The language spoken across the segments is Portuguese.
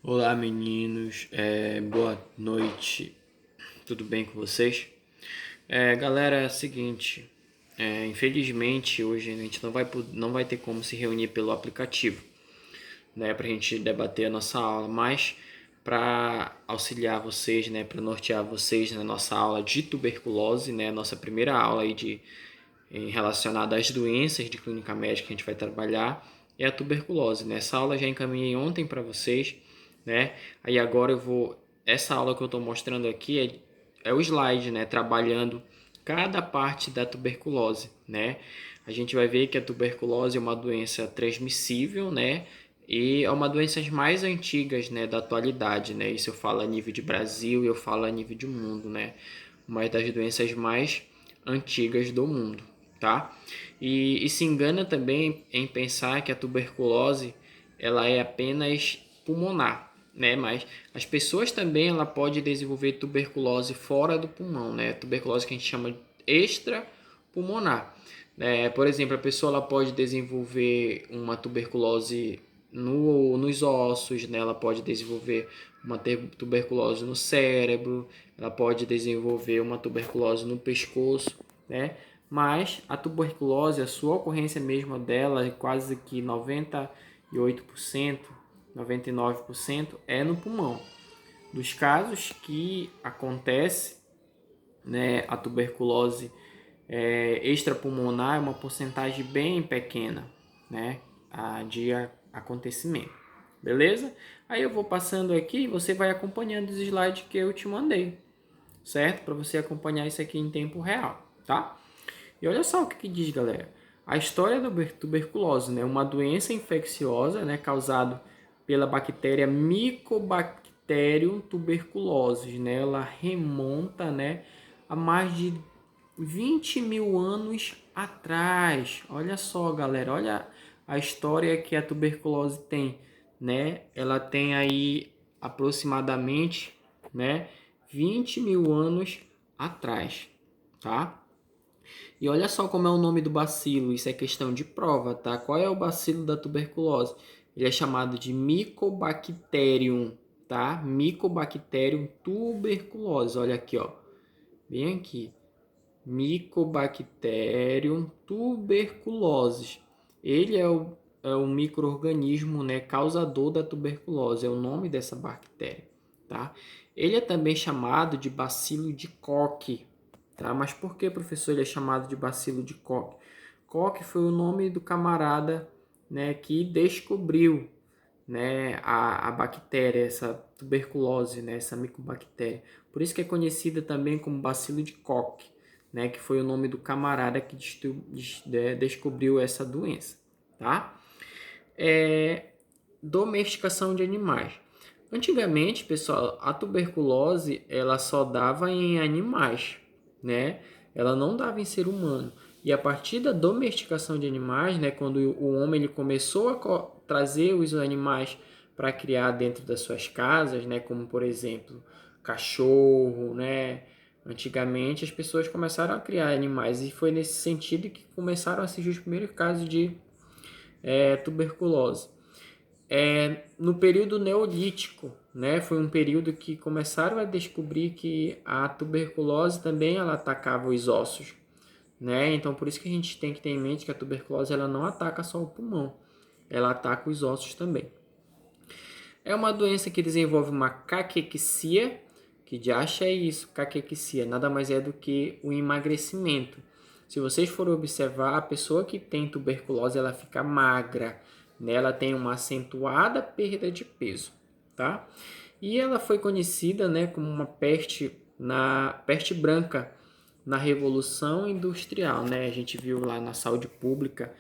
Olá meninos, boa noite, tudo bem com vocês? Galera, é o seguinte, infelizmente hoje a gente não vai ter como se reunir pelo aplicativo, né, para a gente debater a nossa aula, mas para auxiliar vocês, né, para nortear vocês na nossa aula de tuberculose, né, nossa primeira aula aí relacionada às doenças de clínica médica que a gente vai trabalhar é a tuberculose, né? Essa aula já encaminhei ontem para vocês, né? Aí agora essa aula que eu estou mostrando aqui é o slide, né? Trabalhando cada parte da tuberculose, né? A gente vai ver que a tuberculose é uma doença transmissível, né? E é uma das doenças mais antigas, né, da atualidade, né? Isso eu falo a nível de Brasil e eu falo a nível de mundo, né? Uma das doenças mais antigas do mundo, tá? E se engana também em pensar que a tuberculose ela é apenas pulmonar, né? Mas as pessoas também ela pode desenvolver tuberculose fora do pulmão, né? Tuberculose que a gente chama de extrapulmonar. Por exemplo, a pessoa ela pode desenvolver uma tuberculose nos ossos, né? Ela pode desenvolver uma tuberculose no cérebro, ela pode desenvolver uma tuberculose no pescoço, né? Mas a tuberculose, a sua ocorrência mesmo dela, é quase que 98%, 99% é no pulmão. Dos casos que acontece, né, a tuberculose extrapulmonar é uma porcentagem bem pequena, né, de acontecimento. Beleza? Aí eu vou passando aqui e você vai acompanhando os slides que eu te mandei, certo? Para você acompanhar isso aqui em tempo real, tá? E olha só o que diz, galera. A história da tuberculose, né? Uma doença infecciosa, né? Causada pela bactéria Mycobacterium tuberculosis, né? Ela remonta, né? A mais de 20 mil anos atrás. Olha só, galera. Olha a história que a tuberculose tem, né? Ela tem aí aproximadamente, né? 20 mil anos atrás, tá? E olha só como é o nome do bacilo, isso é questão de prova, tá? Qual é o bacilo da tuberculose? Ele é chamado de Mycobacterium, tá? Mycobacterium tuberculose, olha aqui, ó. Bem aqui. Mycobacterium tuberculosis. Ele é o micro-organismo, né, causador da tuberculose, é o nome dessa bactéria, tá? Ele é também chamado de bacilo de Koch, tá? Mas por que, professor, ele é chamado de bacilo de Koch? Koch foi o nome do camarada, né, que descobriu, né, a bactéria, essa tuberculose, né, essa micobactéria. Por isso que é conhecida também como bacilo de Koch, né, que foi o nome do camarada que descobriu essa doença, tá? Domesticação de animais. Antigamente, pessoal, a tuberculose ela só dava em animais, né? Ela não dava em ser humano. E a partir da domesticação de animais, né, quando o homem ele começou a trazer os animais para criar dentro das suas casas, né, como por exemplo, cachorro, né? Antigamente as pessoas começaram a criar animais e foi nesse sentido que começaram a surgir os primeiros casos de tuberculose. No período neolítico, né, foi um período que começaram a descobrir que a tuberculose também ela atacava os ossos, né? Então por isso que a gente tem que ter em mente que a tuberculose ela não ataca só o pulmão, ela ataca os ossos também. É uma doença que desenvolve uma caquexia, que de acha é isso, caquexia, nada mais é do que o emagrecimento. Se vocês forem observar, a pessoa que tem tuberculose, ela fica magra, né? Ela tem uma acentuada perda de peso, tá? E ela foi conhecida, né, como uma peste branca na Revolução Industrial, né? A gente viu lá na saúde pública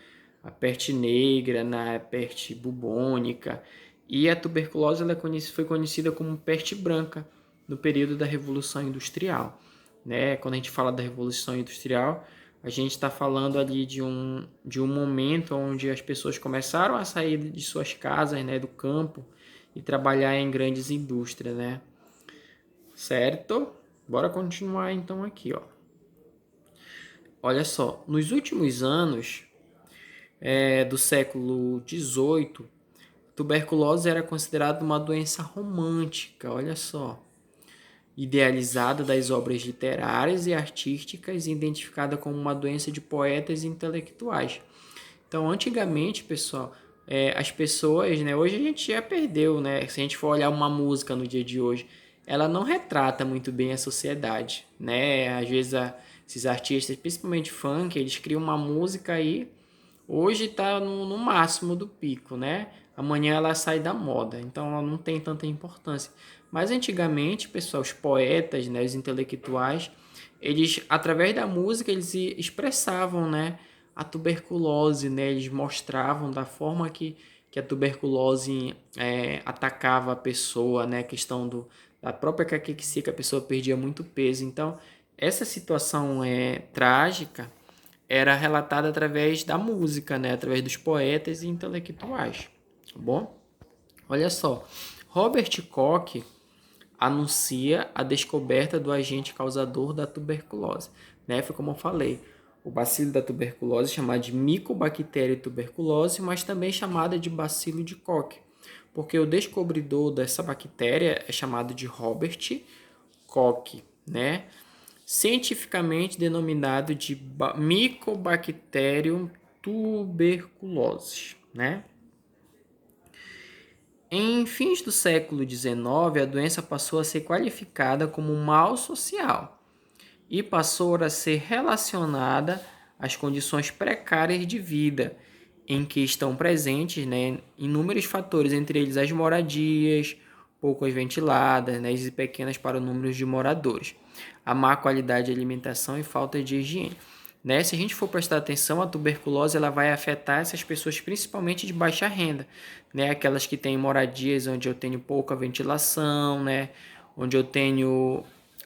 a peste negra, na peste bubônica, e a tuberculose ela foi conhecida como peste branca no período da Revolução Industrial, né? Quando a gente fala da Revolução Industrial, a gente está falando ali de um momento onde as pessoas começaram a sair de suas casas, né, do campo, e trabalhar em grandes indústrias, né? Certo? Bora continuar então aqui, ó. Olha só, nos últimos anos do século XVIII, tuberculose era considerada uma doença romântica, olha só, idealizada das obras literárias e artísticas e identificada como uma doença de poetas e intelectuais. Então, antigamente, pessoal, as pessoas, né, hoje a gente já perdeu, né? Se a gente for olhar uma música no dia de hoje, ela não retrata muito bem a sociedade, né? Às vezes esses artistas, principalmente funk, eles criam uma música aí, hoje está no máximo do pico, né? Amanhã ela sai da moda, então ela não tem tanta importância. Mas antigamente, pessoal, os poetas, né, os intelectuais, eles, através da música, eles expressavam, né, a tuberculose, né? Eles mostravam da forma que a tuberculose atacava a pessoa, né? A questão da própria caquexia, que a pessoa perdia muito peso. Então, essa situação trágica era relatada através da música, né? Através dos poetas e intelectuais, tá bom? Olha só, Robert Koch anuncia a descoberta do agente causador da tuberculose, né? Foi como eu falei, o bacilo da tuberculose, chamado de Mycobacterium tuberculose, mas também chamada de bacilo de Koch, porque o descobridor dessa bactéria é chamado de Robert Koch, né? Cientificamente denominado de Mycobacterium tuberculosis, né? Em fins do século XIX, a doença passou a ser qualificada como um mal social e passou a ser relacionada às condições precárias de vida, em que estão presentes, né, inúmeros fatores, entre eles as moradias poucas ventiladas, né, e pequenas para o número de moradores, a má qualidade de alimentação e falta de higiene. Né? Se a gente for prestar atenção, a tuberculose ela vai afetar essas pessoas principalmente de baixa renda, né? Aquelas que têm moradias onde eu tenho pouca ventilação, né? Onde eu tenho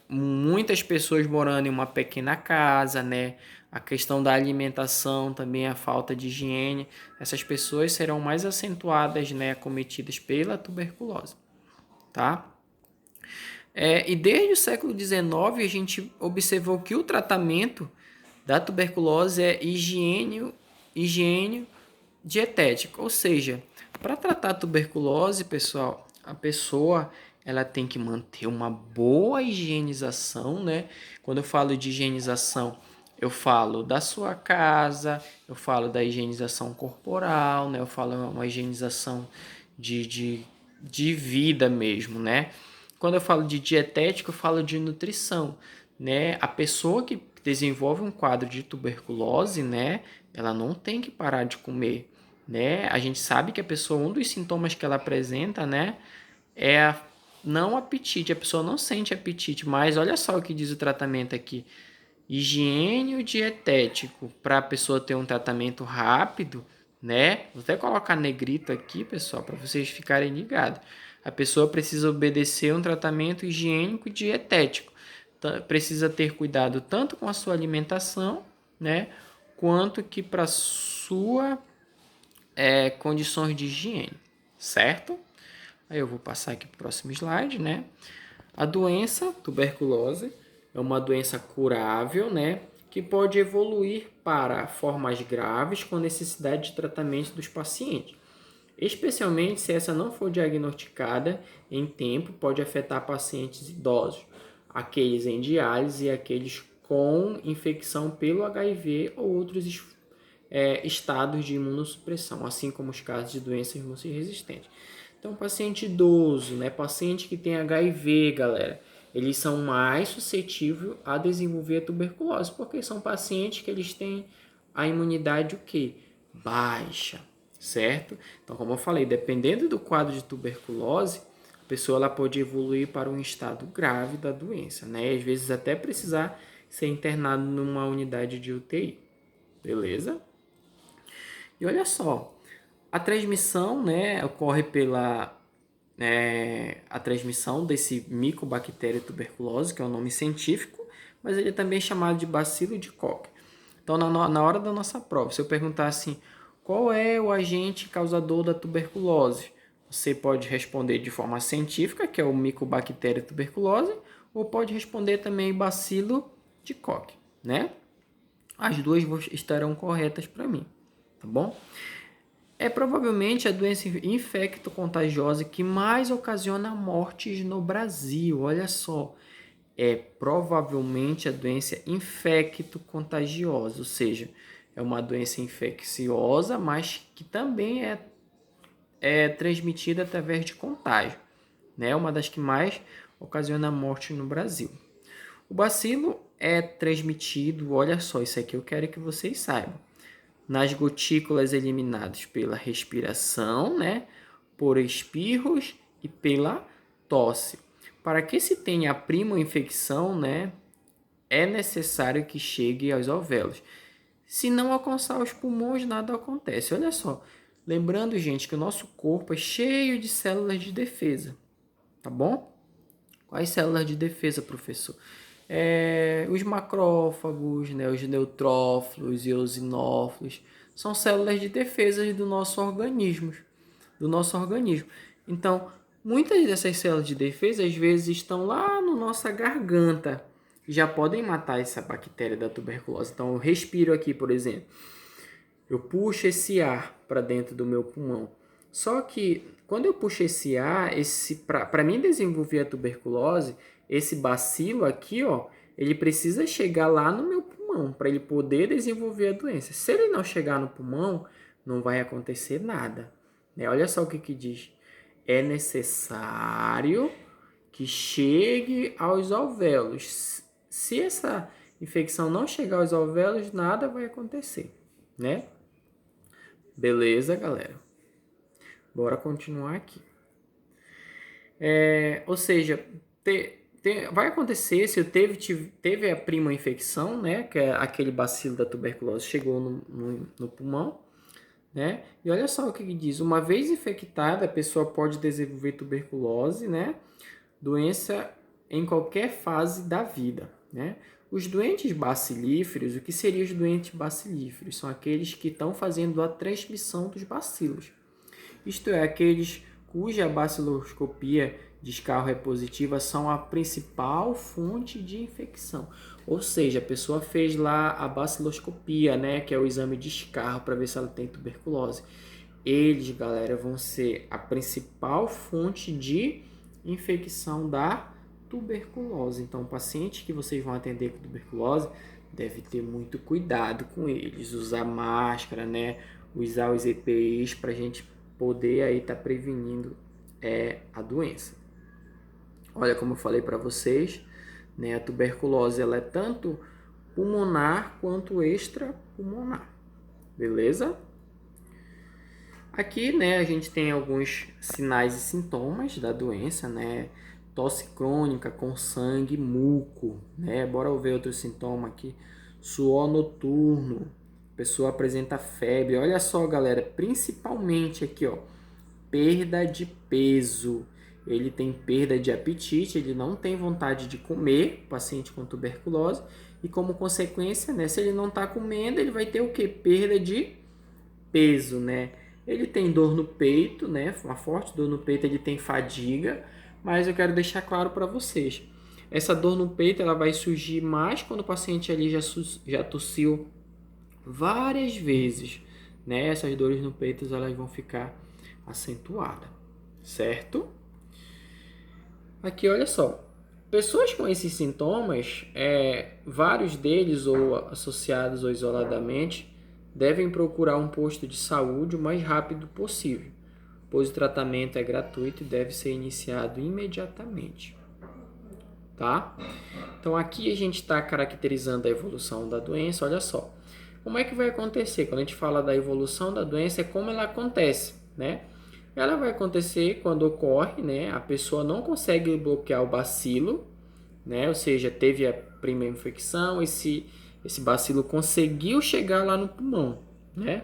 muitas pessoas morando em uma pequena casa, né? A questão da alimentação, também a falta de higiene, essas pessoas serão mais acentuadas, né, acometidas pela tuberculose, tá? E desde o século XIX a gente observou que o tratamento da tuberculose é higiene dietético, ou seja, para tratar a tuberculose, pessoal, a pessoa ela tem que manter uma boa higienização, né? Quando eu falo de higienização, eu falo da sua casa, eu falo da higienização corporal, né? Eu falo uma higienização de vida mesmo, né? Quando eu falo de dietético, eu falo de nutrição, né? A pessoa que desenvolve um quadro de tuberculose, né? Ela não tem que parar de comer, né? A gente sabe que a pessoa, um dos sintomas que ela apresenta, né? É não apetite. A pessoa não sente apetite, mas olha só o que diz o tratamento aqui. Higiene dietético para a pessoa ter um tratamento rápido, né? Vou até colocar negrito aqui, pessoal, para vocês ficarem ligados. A pessoa precisa obedecer um tratamento higiênico dietético. Precisa ter cuidado tanto com a sua alimentação, né? Quanto que para sua condições de higiene, certo? Aí eu vou passar aqui para o próximo slide, né? A doença tuberculose é uma doença curável, né? Que pode evoluir para formas graves com necessidade de tratamento dos pacientes. Especialmente se essa não for diagnosticada em tempo, pode afetar pacientes idosos, aqueles em diálise e aqueles com infecção pelo HIV ou outros estados de imunossupressão, assim como os casos de doenças multiresistentes. Então, paciente idoso, né, paciente que tem HIV, galera, eles são mais suscetíveis a desenvolver a tuberculose, porque são pacientes que eles têm a imunidade o quê? Baixa, certo? Então, como eu falei, dependendo do quadro de tuberculose, a pessoa ela pode evoluir para um estado grave da doença, né? Às vezes até precisar ser internado numa unidade de UTI, beleza? E olha só, a transmissão, né, ocorre pela a transmissão desse Mycobacterium tuberculose, que é o nome científico, mas ele é também chamado de bacilo de Koch. Então, na hora da nossa prova, se eu perguntar assim, qual é o agente causador da tuberculose? Você pode responder de forma científica, que é o Mycobacterium tuberculose, ou pode responder também bacilo de Koch, né? As duas estarão corretas para mim, tá bom? É provavelmente a doença infecto-contagiosa que mais ocasiona mortes no Brasil. Olha só, é provavelmente a doença infecto-contagiosa, ou seja, é uma doença infecciosa, mas que também é transmitida através de contágio, né? Uma das que mais ocasiona morte no Brasil. O bacilo é transmitido, olha só, isso aqui eu quero que vocês saibam, nas gotículas eliminadas pela respiração, né? Por espirros e pela tosse. Para que se tenha a prima infecção, né? É necessário que chegue aos alvéolos. Se não alcançar os pulmões, nada acontece. Olha só. Lembrando, gente, que o nosso corpo é cheio de células de defesa. Tá bom? Quais células de defesa, professor? Os macrófagos, né, os neutrófilos e eosinófilos são células de defesa do nosso organismo, Então, muitas dessas células de defesa às vezes estão lá na nossa garganta, já podem matar essa bactéria da tuberculose. Então, eu respiro aqui, por exemplo, eu puxo esse ar para dentro do meu pulmão. Só que quando eu puxo esse ar, para mim desenvolver a tuberculose, esse bacilo aqui, ó, ele precisa chegar lá no meu pulmão para ele poder desenvolver a doença. Se ele não chegar no pulmão, não vai acontecer nada, né? Olha só o que diz. É necessário que chegue aos alvéolos. Se essa infecção não chegar aos alvéolos, nada vai acontecer, né? Beleza, galera? Bora continuar aqui. Ou seja, vai acontecer se teve a prima infecção, né? Que é aquele bacilo da tuberculose chegou no pulmão, né? E olha só o que diz. Uma vez infectada, a pessoa pode desenvolver tuberculose, né? Doença em qualquer fase da vida, né? Os doentes bacilíferos, o que seriam os doentes bacilíferos? São aqueles que estão fazendo a transmissão dos bacilos. Isto é, aqueles cuja baciloscopia de escarro é positiva são a principal fonte de infecção. Ou seja, a pessoa fez lá a baciloscopia, né, que é o exame de escarro para ver se ela tem tuberculose. Eles, galera, vão ser a principal fonte de infecção da tuberculose. Então, o paciente que vocês vão atender com tuberculose deve ter muito cuidado com eles, usar máscara, né, usar os EPIs para a gente poder aí estar prevenindo a doença. Olha, como eu falei para vocês, né, a tuberculose ela é tanto pulmonar quanto extrapulmonar, beleza? Aqui, né, a gente tem alguns sinais e sintomas da doença, né? Tosse crônica com sangue, muco, né? Bora ver outro sintoma aqui. Suor noturno, a pessoa apresenta febre. Olha só, galera, principalmente aqui, ó, perda de peso. Ele tem perda de apetite, ele não tem vontade de comer, paciente com tuberculose, e como consequência, né, se ele não está comendo, ele vai ter o quê? Perda de peso, né? Ele tem dor no peito, né? Uma forte dor no peito, ele tem fadiga, mas eu quero deixar claro para vocês. Essa dor no peito ela vai surgir mais quando o paciente ali já tossiu várias vezes, né? Essas dores no peito elas vão ficar acentuadas, certo? Aqui, olha só. Pessoas com esses sintomas, vários deles ou associados ou isoladamente, devem procurar um posto de saúde o mais rápido possível, pois o tratamento é gratuito e deve ser iniciado imediatamente. Tá? Então aqui a gente está caracterizando a evolução da doença, olha só. Como é que vai acontecer? Quando a gente fala da evolução da doença, é como ela acontece, né? Ela vai acontecer quando ocorre, né? A pessoa não consegue bloquear o bacilo, né? Ou seja, teve a primeira infecção, esse bacilo conseguiu chegar lá no pulmão, né?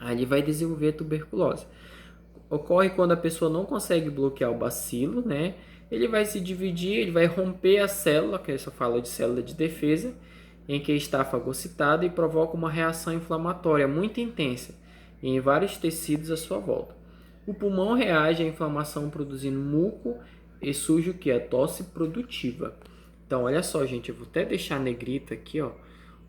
Aí ele vai desenvolver a tuberculose. Ocorre quando a pessoa não consegue bloquear o bacilo, né? Ele vai se dividir, ele vai romper a célula, que eu só falo de célula de defesa, em que está fagocitada e provoca uma reação inflamatória muito intensa em vários tecidos à sua volta. O pulmão reage à inflamação produzindo muco e surge o que? A tosse produtiva. Então, olha só, gente, eu vou até deixar negrito aqui, ó,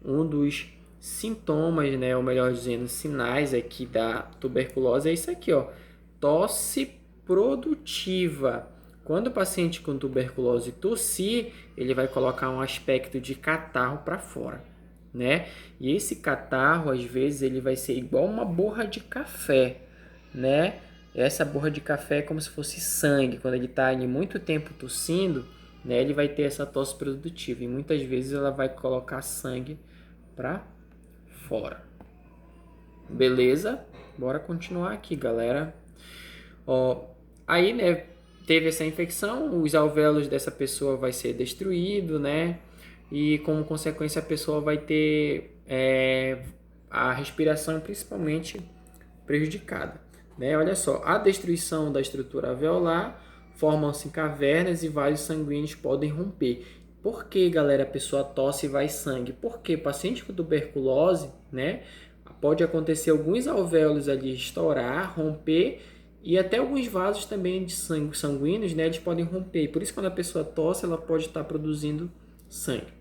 um dos sintomas, né, ou melhor dizendo, sinais aqui da tuberculose é isso aqui, ó, tosse produtiva. Quando o paciente com tuberculose tossir, ele vai colocar um aspecto de catarro para fora, né? E esse catarro, às vezes, ele vai ser igual uma borra de café, né? Essa borra de café é como se fosse sangue. Quando ele está ali muito tempo tossindo, né, ele vai ter essa tosse produtiva e muitas vezes ela vai colocar sangue para fora. Beleza? Bora continuar aqui, galera. Ó, aí, né, teve essa infecção, os alvéolos dessa pessoa vai ser destruído, né? E como consequência a pessoa vai ter a respiração principalmente prejudicada, né? Olha só, a destruição da estrutura alveolar, formam-se cavernas e vasos sanguíneos podem romper. Por que, galera, a pessoa tosse e vai sangue? Porque paciente com tuberculose, né, pode acontecer alguns alvéolos ali estourar, romper e até alguns vasos também de sangue sanguíneos, né, eles podem romper. Por isso, quando a pessoa tosse, ela pode estar produzindo sangue.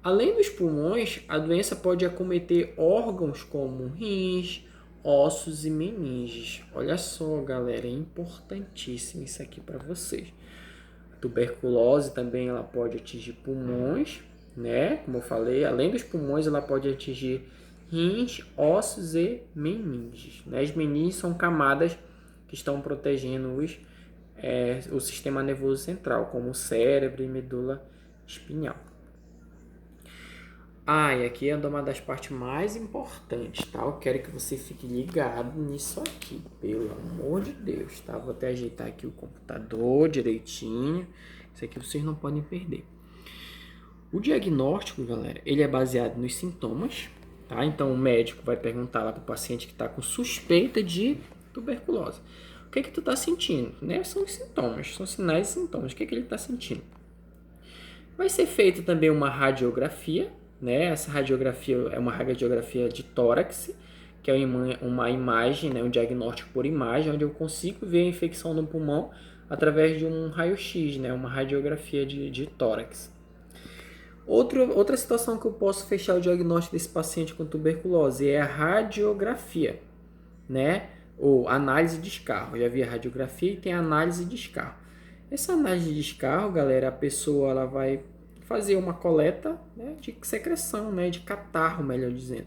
Além dos pulmões, a doença pode acometer órgãos como rins, ossos e meninges. Olha só, galera, é importantíssimo isso aqui para vocês. A tuberculose também ela pode atingir pulmões, né? Como eu falei, além dos pulmões, ela pode atingir rins, ossos e meninges. Né? As meninges são camadas que estão protegendo o sistema nervoso central, como o cérebro e medula espinhal. E aqui é uma das partes mais importantes, tá? Eu quero que você fique ligado nisso aqui, pelo amor de Deus, tá? Vou até ajeitar aqui o computador direitinho. Isso aqui vocês não podem perder. O diagnóstico, galera, ele é baseado nos sintomas, tá? Então, o médico vai perguntar lá para o paciente que está com suspeita de tuberculose. O que tu está sentindo? Né? São os sintomas, são sinais e sintomas. O que ele está sentindo? Vai ser feita também uma radiografia, né? Essa radiografia é uma radiografia de tórax, que é uma imagem, né? Um diagnóstico por imagem, onde eu consigo ver a infecção no pulmão através de um raio-x, né? Uma radiografia de tórax. Outra situação que eu posso fechar o diagnóstico desse paciente com tuberculose é a radiografia, né? Ou análise de escarro. Já vi a radiografia e tem a análise de escarro. Essa análise de escarro, galera, a pessoa ela vai fazer uma coleta, né, de secreção, né, de catarro, melhor dizendo.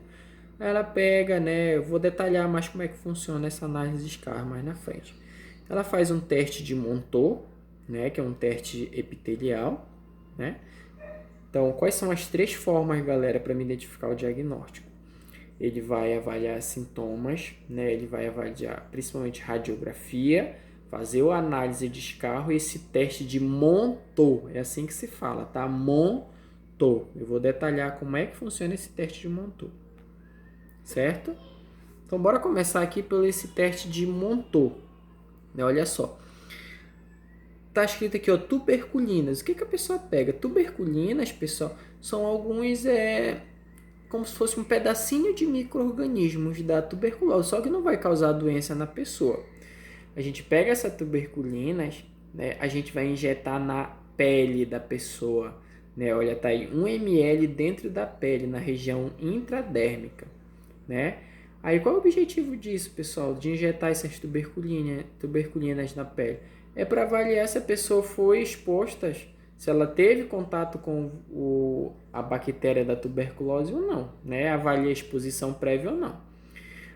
Ela pega, né, eu vou detalhar mais como é que funciona essa análise de escarro mais na frente. Ela faz um teste de Monteau, né, que é um teste epitelial, né? Então, quais são as 3 formas, galera, para me identificar o diagnóstico? Ele vai avaliar sintomas, né? Ele vai avaliar principalmente radiografia, fazer a análise de escarro e esse teste de Monteau. É assim que se fala, tá? Monteau. Eu vou detalhar como é que funciona esse teste de Monteau. Certo? Então, bora começar aqui pelo esse teste de Monteau. Olha só. Tá escrito aqui, ó, tuberculinas. O que a pessoa pega? Tuberculinas, pessoal, são alguns, como se fosse um pedacinho de micro-organismos da tuberculose, só que não vai causar doença na pessoa. A gente pega essa tuberculinas, né, a gente vai injetar na pele da pessoa, né? Olha, tá aí 1 ml dentro da pele, na região intradérmica, né? Aí qual é o objetivo disso, pessoal? De injetar essas tuberculinas na pele? É para avaliar se a pessoa foi exposta, se ela teve contato com a bactéria da tuberculose ou não, né? Avalia a exposição prévia ou não.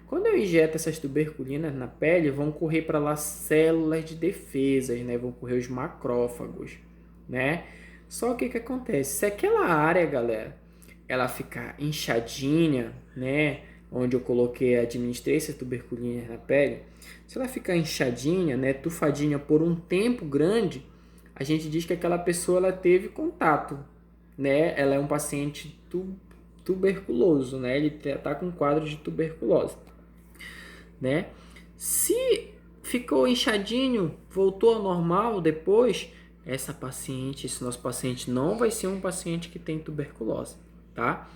Quando eu injeto essas tuberculinas na pele, vão correr para lá células de defesas, né? Vão correr os macrófagos, né? Só que o que acontece? Se aquela área, galera, ela ficar inchadinha, né? Onde eu administrei essas tuberculinas na pele, se ela ficar inchadinha, né? Tufadinha por um tempo grande, a gente diz que aquela pessoa ela teve contato, né? Ela é um paciente tuberculoso, né? Ele está com quadro de tuberculose, né? Se ficou inchadinho, voltou ao normal depois, esse nosso paciente não vai ser um paciente que tem tuberculose, tá?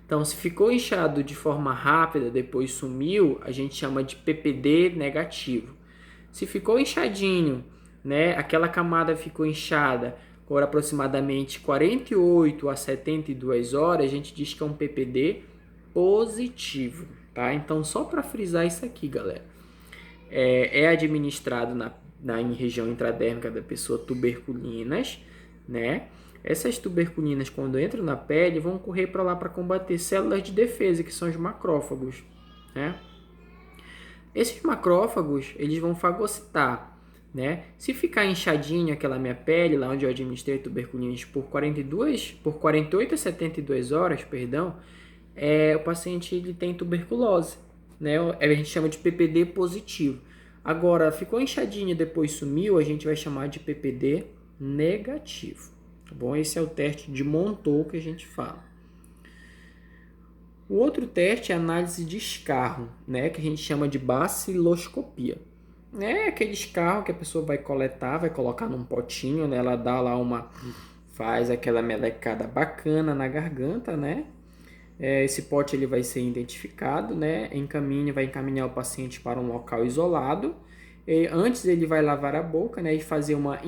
Então, se ficou inchado de forma rápida, depois sumiu, a gente chama de PPD negativo. Se ficou inchadinho, né, aquela camada ficou inchada por aproximadamente 48 a 72 horas, a gente diz que é um PPD positivo, tá? Então, só para frisar isso aqui, galera, é administrado em região intradérmica da pessoa tuberculinas, né? Essas tuberculinas, quando entram na pele, vão correr para lá para combater células de defesa, que são os macrófagos, né? Esses macrófagos, eles vão fagocitar, né? Se ficar inchadinho aquela minha pele, lá onde eu administrei tuberculinas por 48 a 72 horas, perdão, o paciente ele tem tuberculose, né? A gente chama de PPD positivo. Agora, ficou inchadinho e depois sumiu, a gente vai chamar de PPD negativo, tá bom? Esse é o teste de Monteau que a gente fala. O outro teste é a análise de escarro, né? Que a gente chama de baciloscopia. É aquele escarro que a pessoa vai coletar, vai colocar num potinho, né? Ela dá lá faz aquela melecada bacana na garganta, né? Esse pote ele vai ser identificado, né? Vai encaminhar o paciente para um local isolado. Antes ele vai lavar a boca, né? E fazer uma